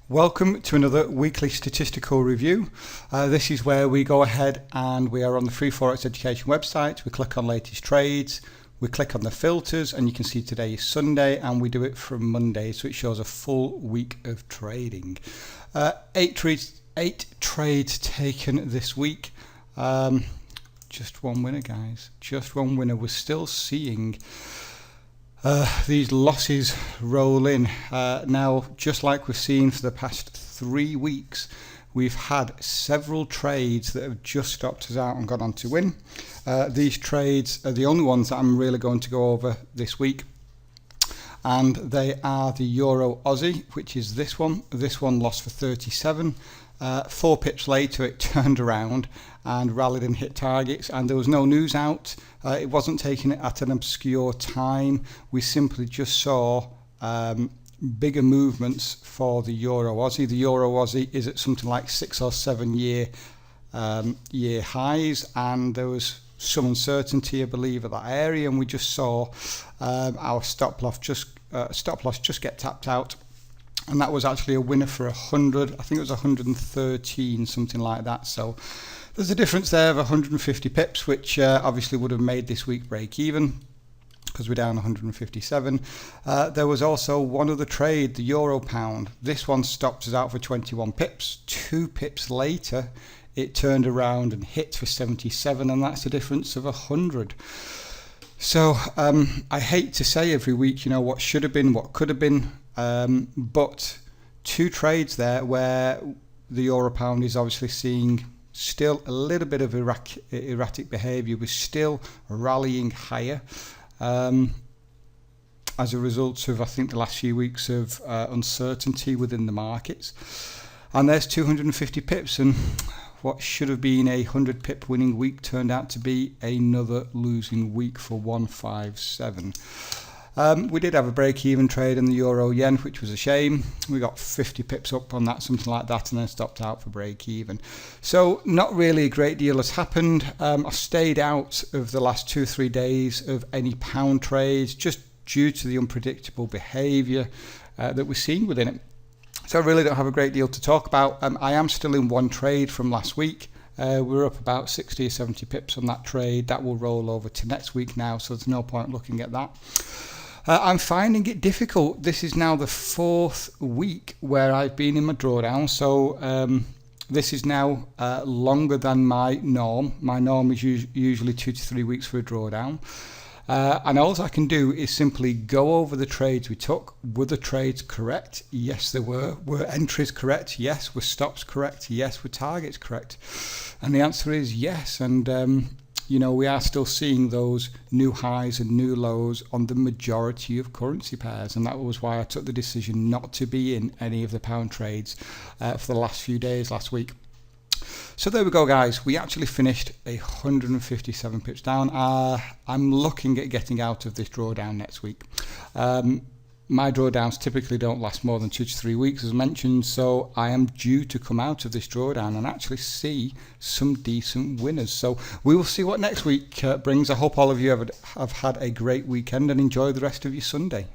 Welcome to another weekly statistical review. This is where we go ahead and we are on the free Forex Education website. We click on latest trades, we click on the filters, and you can see today is Sunday and we do it from Monday, so it shows a full week of trading. Eight trades taken this week. Just one winner, guys, just one winner. We're still seeing these losses roll in. Now, just like we've seen for the past 3 weeks, we've had several trades that have just stopped us out and gone on to win. These trades are the only ones that I'm really going to go over this week, and they are the Euro Aussie, which is this one. This one lost for 37. 4 pips later it turned around and rallied and hit targets, and there was no news out. It wasn't taken at an obscure time. We simply just saw bigger movements for the Euro Aussie. The Euro Aussie is at something like 6 or 7 year highs, and there was some uncertainty, I believe, at that area, and we just saw our stop loss just get tapped out. And that was actually a winner for 100. I think it was 113, something like that. So there's a difference there of 150 pips, which obviously would have made this week break even, because we're down 157. There was also one other trade, the Euro Pound. This one stopped us out for 21 pips. 2 pips later, it turned around and hit for 77, and that's a difference of 100. So I hate to say every week, what should have been, what could have been, but 2 trades there where the Euro Pound is obviously seeing still a little bit of erratic behaviour. We're still rallying higher as a result of, I think, the last few weeks of uncertainty within the markets. And there's 250 pips, and what should have been a 100 pip winning week turned out to be another losing week for 157. We did have a break-even trade in the Euro Yen, which was a shame. We got 50 pips up on that, something like that, and then stopped out for break-even. So not really a great deal has happened. I stayed out of the last 2-3 days of any pound trades, just due to the unpredictable behaviour that we're seeing within it. So I really don't have a great deal to talk about. I am still in one trade from last week. We're up about 60 or 70 pips on that trade. That will roll over to next week now, so there's no point looking at that. I'm finding it difficult. This is now the 4th week where I've been in my drawdown, so this is now longer than my norm. My norm is usually 2 to 3 weeks for a drawdown. And all I can do is simply go over the trades we took. Were the trades correct? Yes, they were. Were entries correct? Yes. Were stops correct? Yes. Were targets correct? And the answer is yes. And we are still seeing those new highs and new lows on the majority of currency pairs, and that was why I took the decision not to be in any of the pound trades for the last few days last week. So there we go, guys. We actually finished 157 pips down. I'm looking at getting out of this drawdown next week. My drawdowns typically don't last more than 2 to 3 weeks, as mentioned, so I am due to come out of this drawdown and actually see some decent winners. So we will see what next week brings. I hope all of you have had a great weekend and enjoy the rest of your Sunday.